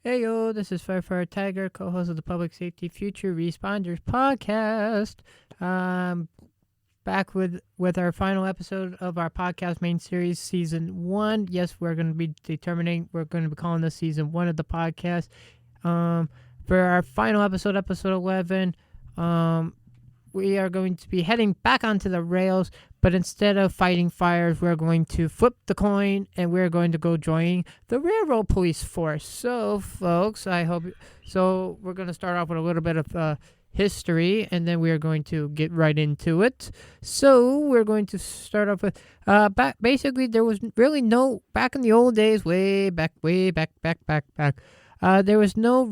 Hey yo, this is Firefighter Tiger, co-host of the Public Safety Future Responders podcast. Um, Back with our final episode of our podcast main series, season 1. Yes, we're going to be calling this season 1 of the podcast. For our final episode, episode 11, we are going to be heading back onto the rails, but instead of fighting fires, we're going to flip the coin and we're going to go join the railroad police force. So, folks, so we're going to start off with a little bit of history, and then we are going to get right into it. So we're going to start off with basically there was really no back in the old days, way back, there was no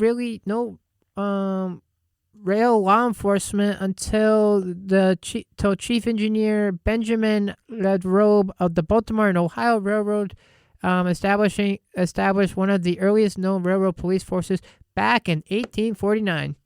rail law enforcement until Chief Engineer Benjamin Ledrobe of the Baltimore and Ohio Railroad established one of the earliest known railroad police forces back in 1849.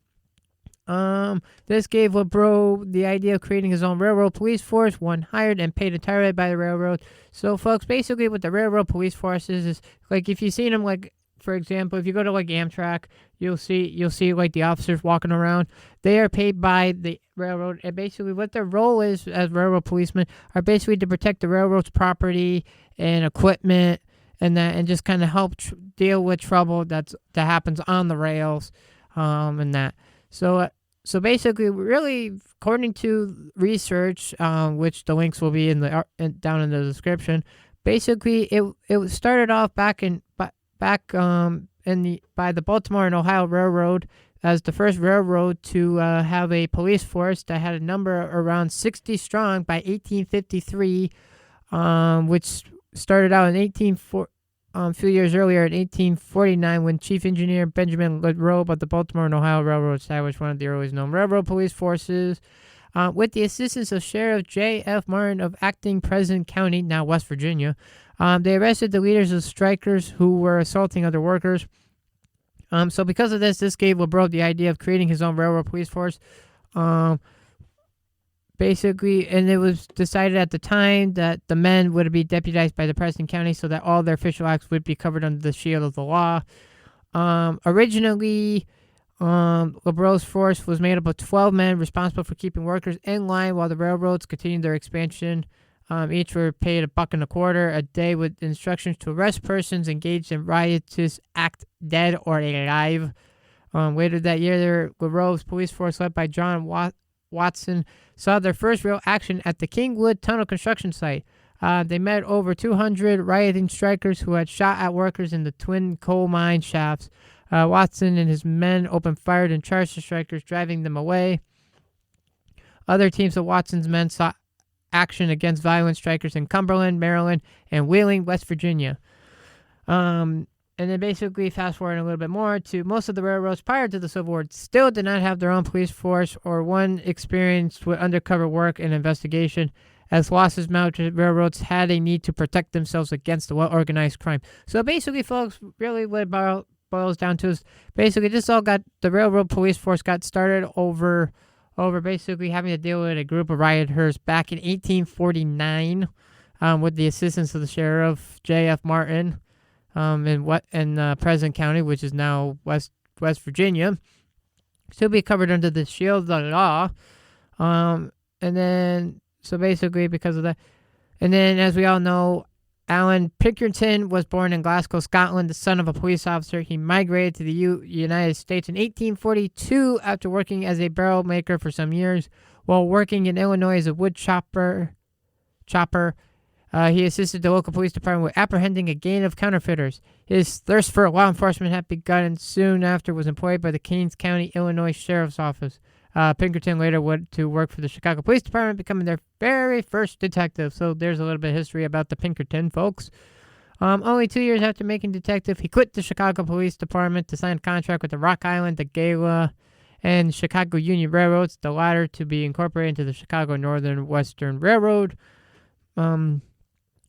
This gave LeBro the idea of creating his own railroad police force, one hired and paid entirely by the railroad. So, folks, basically what the railroad police forces is, like, if you've seen them, like, for example, if you go to like Amtrak, you'll see like the officers walking around. They are paid by the railroad, and basically what their role is as railroad policemen are basically to protect the railroad's property and equipment and just kind of help deal with trouble that happens on the rails, and that. So basically, really, according to research, which the links will be down in the description. Basically, it started off by the Baltimore and Ohio Railroad as the first railroad to have a police force that had a number around 60 strong by 1853, which started out in a few years earlier in 1849 when Chief Engineer Benjamin Ledrobe of the Baltimore and Ohio Railroad established one of the earliest known railroad police forces. With the assistance of Sheriff J.F. Martin of Acting President County, now West Virginia, they arrested the leaders of strikers who were assaulting other workers. So because of this gave LeBro the idea of creating his own railroad police force. Basically, and it was decided at the time that the men would be deputized by the Preston County so that all their official acts would be covered under the shield of the law. Originally, LeBro's force was made up of 12 men responsible for keeping workers in line while the railroads continued their expansion. Each were paid $1.25 a day with instructions to arrest persons engaged in riotous act dead or alive. Later that year, LeBro's police force, led by John Watson, saw their first real action at the Kingwood Tunnel construction site. They met over 200 rioting strikers who had shot at workers in the twin coal mine shafts. Watson and his men opened fire and charged the strikers, driving them away. Other teams of Watson's men saw action against violent strikers in Cumberland, Maryland, and Wheeling, West Virginia. And then basically fast forward a little bit more to most of the railroads prior to the Civil War still did not have their own police force or one experienced with undercover work and investigation. As losses mounted, railroads had a need to protect themselves against the well-organized crime. So basically, folks, really what it boils down to is basically the railroad police force got started over basically having to deal with a group of rioters back in 1849 with the assistance of the Sheriff J.F. Martin in President County, which is now West Virginia, still be covered under the shield of the law. And then, so basically because of that, and then as we all know, Alan Pinkerton was born in Glasgow, Scotland, the son of a police officer. He migrated to the United States in 1842 after working as a barrel maker for some years. While working in Illinois as a wood chopper, he assisted the local police department with apprehending a gang of counterfeiters. His thirst for law enforcement had begun and soon after was employed by the Kings County, Illinois Sheriff's Office. Pinkerton later went to work for the Chicago Police Department, becoming their very first detective. So there's a little bit of history about the Pinkerton folks. Only 2 years after making detective, he quit the Chicago Police Department to sign a contract with the Rock Island, the Gala, and Chicago Union Railroads, the latter to be incorporated into the Chicago Northern Western Railroad.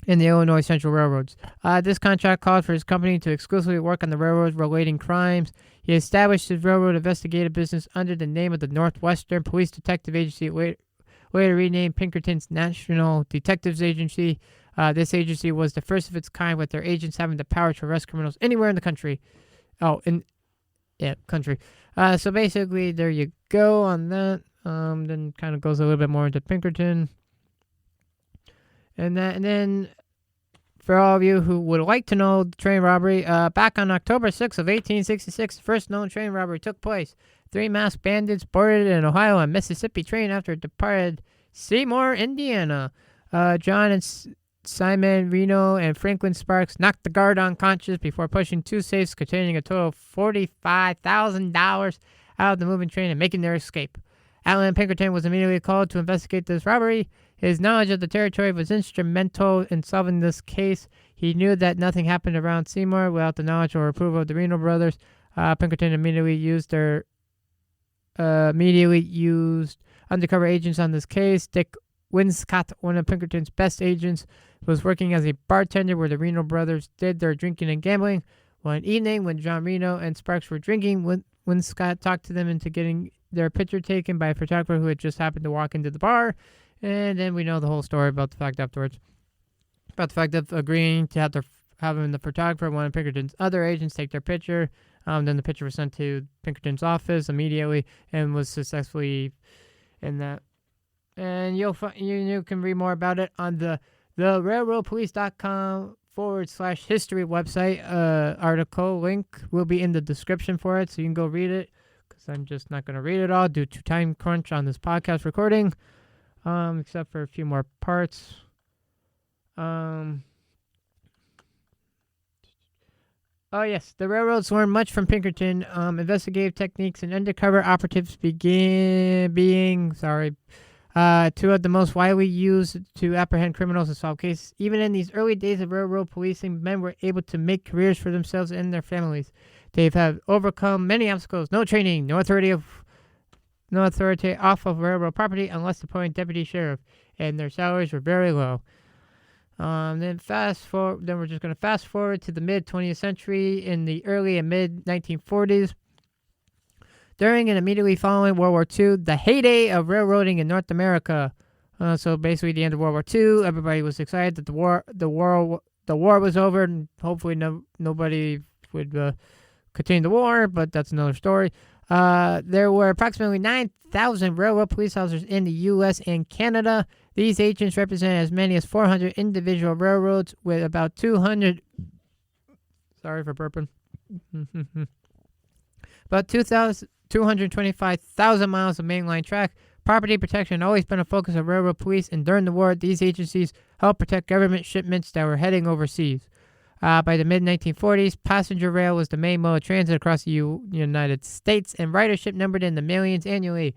In the Illinois Central Railroads. This contract called for his company to exclusively work on the railroads relating crimes. He established his railroad investigative business under the name of the Northwestern Police Detective Agency, later renamed Pinkerton's National Detectives Agency. This agency was the first of its kind, with their agents having the power to arrest criminals anywhere in the country. country. So basically, there you go on that. Then kind of goes a little bit more into Pinkerton. And then for all of you who would like to know the train robbery, back on October 6th of 1866, the first known train robbery took place. 3 masked bandits boarded an Ohio and Mississippi train after it departed Seymour, Indiana. John and Simon Reno and Franklin Sparks knocked the guard unconscious before pushing 2 safes containing a total of $45,000 out of the moving train and making their escape. Alan Pinkerton was immediately called to investigate this robbery. His knowledge of the territory was instrumental in solving this case. He knew that nothing happened around Seymour without the knowledge or approval of the Reno brothers. Pinkerton immediately used undercover agents on this case. Dick Winscott, one of Pinkerton's best agents, was working as a bartender where the Reno brothers did their drinking and gambling. One evening, when John Reno and Sparks were drinking, Winscott talked to them into getting their picture taken by a photographer who had just happened to walk into the bar. And then we know the whole story about the fact afterwards. About the fact of agreeing to having the photographer, one of Pinkerton's other agents, take their picture. Then the picture was sent to Pinkerton's office immediately and was successfully in that. And you can read more about it on the railroadpolice.com/history website. Article link will be in the description for it, so you can go read it. Because I'm just not going to read it all due to time crunch on this podcast recording. Except for a few more parts. Oh, yes. The railroads learned much from Pinkerton. Investigative techniques and undercover operatives being two of the most widely used to apprehend criminals and solve cases. Even in these early days of railroad policing, men were able to make careers for themselves and their families. They have overcome many obstacles. No training, no authority off of railroad property unless appointed deputy sheriff, and their salaries were very low. Then we're just going to fast forward to the mid 20th century in the early and mid 1940s. During and immediately following World War II, the heyday of railroading in North America. So basically, the end of World War II, everybody was excited that the war was over, and hopefully nobody would continue the war. But that's another story. There were approximately 9,000 railroad police officers in the U.S. and Canada. These agents represent as many as 400 individual railroads with about 200. Sorry for burping. About 225,000 miles of mainline track. Property protection had always been a focus of railroad police, and during the war, these agencies helped protect government shipments that were heading overseas. By the mid-1940s, passenger rail was the main mode of transit across the United States, and ridership numbered in the millions annually.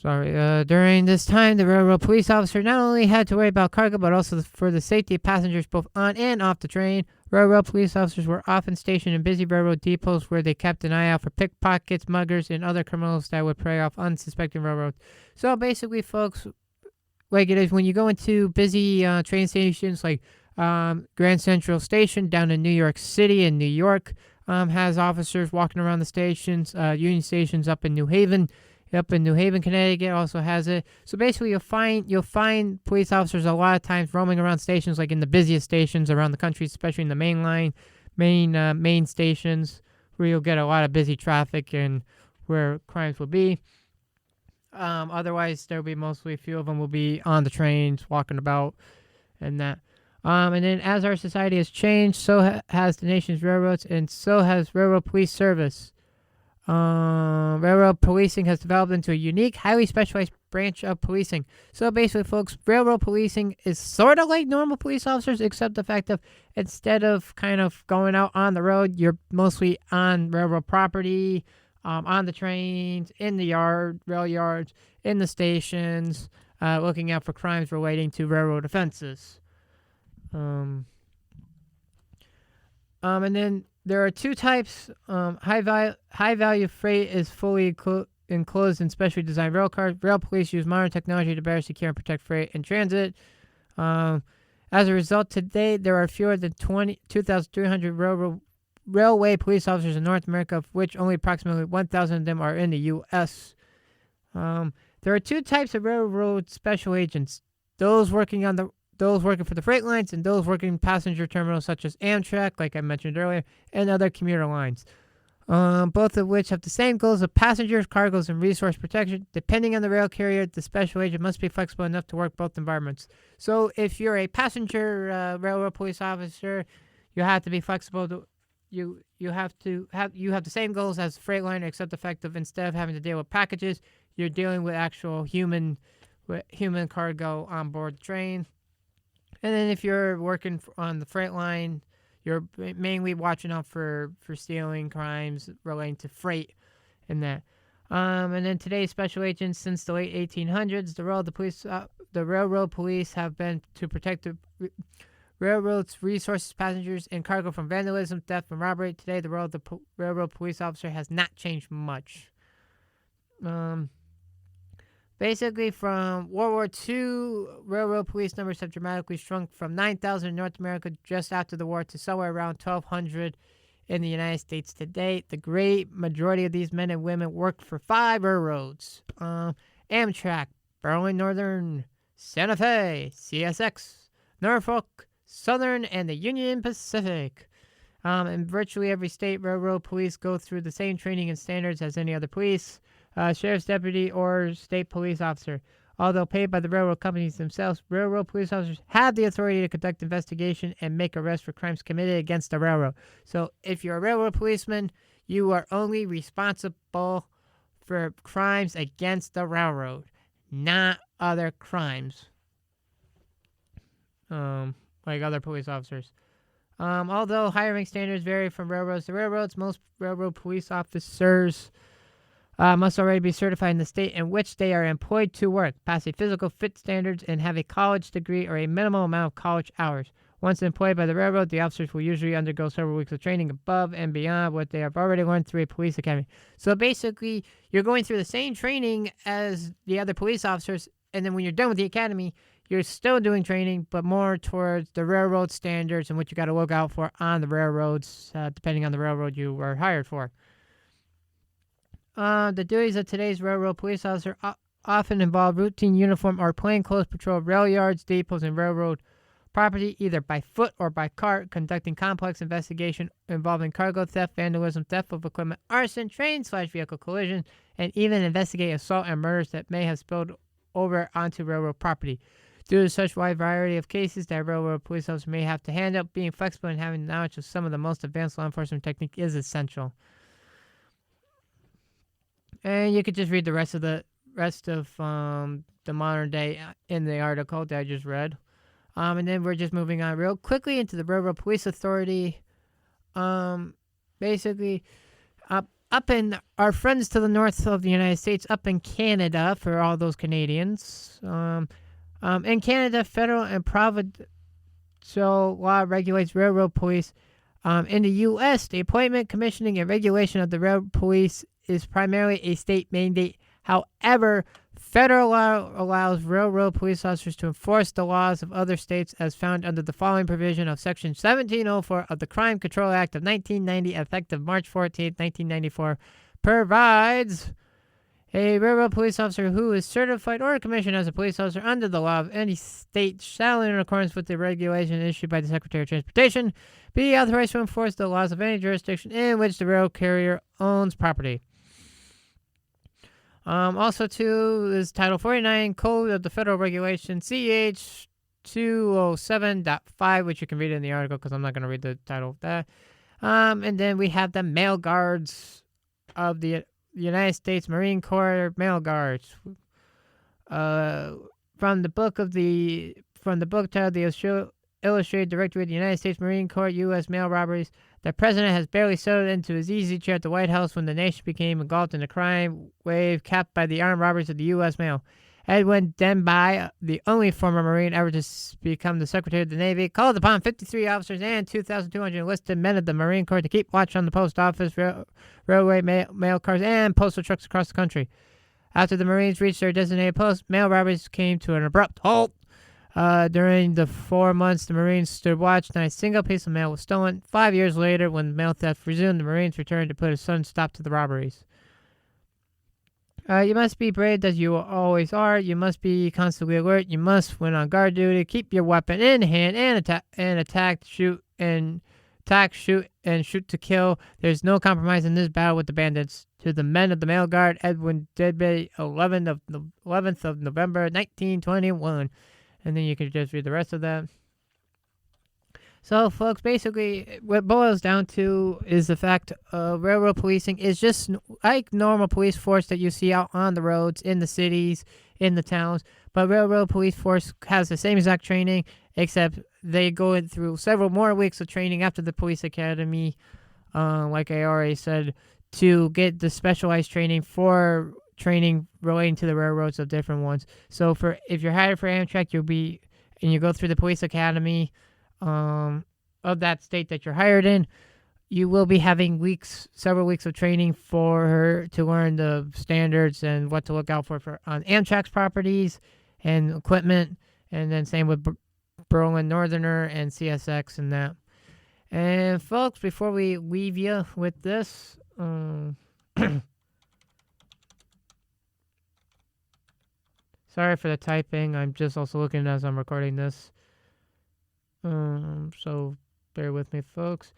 During this time, the railroad police officer not only had to worry about cargo, but also for the safety of passengers both on and off the train. Railroad police officers were often stationed in busy railroad depots where they kept an eye out for pickpockets, muggers, and other criminals that would prey off unsuspecting railroads. So basically, folks, like it is when you go into busy train stations like Grand Central Station down in New York City and New York has officers walking around the stations. Union Station's up in New Haven, Connecticut also has it. So basically you'll find police officers a lot of times roaming around stations like in the busiest stations around the country, especially in the main stations where you'll get a lot of busy traffic and where crimes will be. Otherwise, there will be mostly a few of them will be on the trains, walking about, and that. And then as our society has changed, so has the nation's railroads, and so has railroad police service. Railroad policing has developed into a unique, highly specialized branch of policing. So basically, folks, railroad policing is sort of like normal police officers, except the fact of instead of kind of going out on the road, you're mostly on railroad property, on the trains, in the rail yards, in the stations, looking out for crimes relating to railroad offenses. And then there are two types. High value freight is fully enclosed in specially designed rail cars. Rail police use modern technology to better secure and protect freight in transit. As a result, today there are fewer than 2,300 railway police officers in North America, of which only approximately 1,000 of them are in the U.S. There are two types of railroad special agents. Those working on the those working for the freight lines and those working in passenger terminals such as Amtrak, like I mentioned earlier, and other commuter lines. Both of which have the same goals of passengers, cargoes, and resource protection. Depending on the rail carrier, the special agent must be flexible enough to work both environments. So if you're a passenger railroad police officer, you have to be flexible. You have the same goals as Freightliner, except the fact of instead of having to deal with packages, you're dealing with actual human cargo on board the train. And then if you're working on the freight line, you're mainly watching out for stealing crimes relating to freight and that. And then today's special agents since the late 1800s, the railroad police have been to protect the railroad's resources, passengers, and cargo from vandalism, theft, and robbery. Today, the role of the railroad police officer has not changed much. Basically, from World War II, railroad police numbers have dramatically shrunk from 9,000 in North America just after the war to somewhere around 1,200 in the United States today. The great majority of these men and women worked for 5 railroads. Amtrak, Berlin Northern, Santa Fe, CSX, Norfolk, Southern, and the Union Pacific. In virtually every state, railroad police go through the same training and standards as any other police. Sheriff's deputy or state police officer. Although paid by the railroad companies themselves, railroad police officers have the authority to conduct investigation and make arrests for crimes committed against the railroad. So if you're a railroad policeman, you are only responsible for crimes against the railroad, not other crimes, like other police officers. Although hiring standards vary from railroads to railroads, most railroad police officers must already be certified in the state in which they are employed to work, pass a physical fit standards, and have a college degree or a minimum amount of college hours. Once employed by the railroad, the officers will usually undergo several weeks of training above and beyond what they have already learned through a police academy. So basically, you're going through the same training as the other police officers, and then when you're done with the academy, you're still doing training, but more towards the railroad standards and what you got to look out for on the railroads, depending on the railroad you were hired for. The duties of today's railroad police officer often involve routine uniform or plainclothes patrol of rail yards, depots, and railroad property, either by foot or by cart, conducting complex investigation involving cargo theft, vandalism, theft of equipment, arson, train/vehicle collision, and even investigate assault and murders that may have spilled over onto railroad property. Due to such wide variety of cases that a railroad police officer may have to handle, being flexible and having knowledge of some of the most advanced law enforcement technique is essential. And you could just read the rest of the modern day in the article that I just read. And then we're just moving on real quickly into the Railroad Police Authority. Basically, up in our friends to the north of the United States, up in Canada, for all those Canadians. In Canada, federal and provincial law regulates railroad police. In the U.S., the appointment, commissioning, and regulation of the railroad police is primarily a state mandate. However, federal law allows railroad police officers to enforce the laws of other states as found under the following provision of Section 1704 of the Crime Control Act of 1990, effective March 14, 1994, provides a railroad police officer who is certified or commissioned as a police officer under the law of any state shall, in accordance with the regulation issued by the Secretary of Transportation, be authorized to enforce the laws of any jurisdiction in which the rail carrier owns property. Also, too, is Title 49 Code of the Federal Regulation, CH 207.5, which you can read in the article because I'm not going to read the title of that. And then we have the Mail Guards of the United States Marine Corps Mail Guards. From the book titled The Illustrated Directory of the United States Marine Corps U.S. Mail Robberies, the president has barely settled into his easy chair at the White House when the nation became engulfed in a crime wave capped by the armed robberies of the U.S. mail. Edwin Denby, the only former Marine ever to become the Secretary of the Navy, called upon 53 officers and 2,200 enlisted men of the Marine Corps to keep watch on the post office, railway, mail cars, and postal trucks across the country. After the Marines reached their designated posts, mail robberies came to an abrupt halt. During the 4 months the Marines stood watch, not a single piece of mail was stolen. 5 years later, when mail theft resumed, the Marines returned to put a sudden stop to the robberies. You must be brave as you always are. You must be constantly alert. You must, when on guard duty, keep your weapon in hand and attack, shoot, and shoot to kill. There's no compromise in this battle with the bandits. To the men of the Mail Guard, Edwin Deadbay, 11th of November, 1921. And then you can just read the rest of that. So, folks, basically, what it boils down to is the fact railroad policing is just like normal police force that you see out on the roads, in the cities, in the towns. But railroad police force has the same exact training, except they go through several more weeks of training after the police academy, like I already said, to get the specialized training for training relating to the railroads of different ones. So, if you're hired for Amtrak, you go through the police academy of that state that you're hired in, you will be having several weeks of training for her to learn the standards and what to look out for on Amtrak's properties and equipment, and then same with Berlin Northerner and CSX and that. And folks, before we leave you with this, sorry for the typing. I'm just also looking as I'm recording this. So bear with me, folks.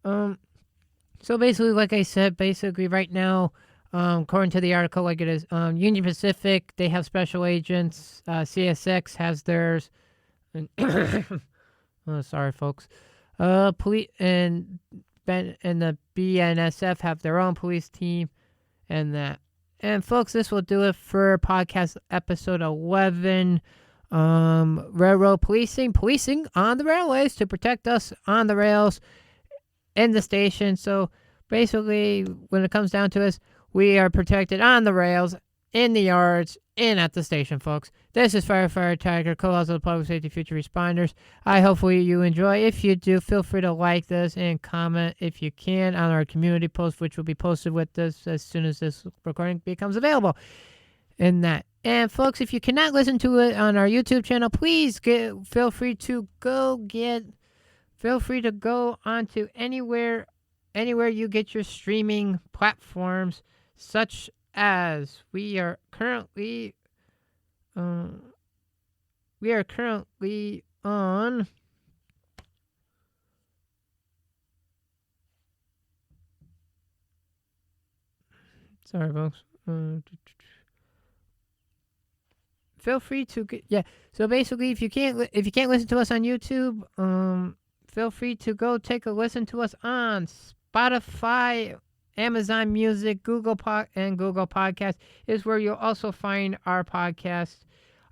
So basically, like I said, right now, according to the article, like it is, Union Pacific, they have special agents. CSX has theirs. And sorry, folks. Police and the BNSF have their own police team, and that. And folks, this will do it for podcast episode 11. Railroad policing on the railways to protect us on the rails in the station. So basically, when it comes down to us, we are protected on the rails, in the yards, and at the station, folks. This is Firefighter Tiger, co-host of the Public Safety Future Responders. Hopefully you enjoy. If you do, feel free to like this and comment if you can on our community post, which will be posted with this as soon as this recording becomes available. And folks, if you cannot listen to it on our YouTube channel, please feel free to go onto anywhere you get your streaming platforms, such as we are currently on. Sorry, folks. Feel free to So basically, if you can't listen to us on YouTube, feel free to go take a listen to us on Spotify, Amazon Music, Google Podcast is where you'll also find our podcast,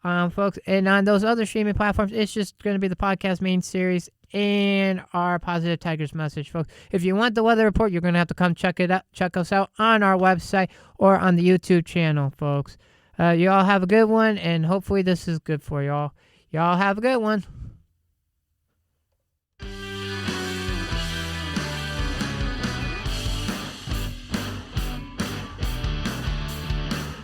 folks. And on those other streaming platforms, it's just going to be the podcast main series and our Positive Tigers message, folks. If you want the weather report, you're going to have to come check us out on our website or on the YouTube channel, folks. You all have a good one, and hopefully this is good for y'all. Y'all have a good one.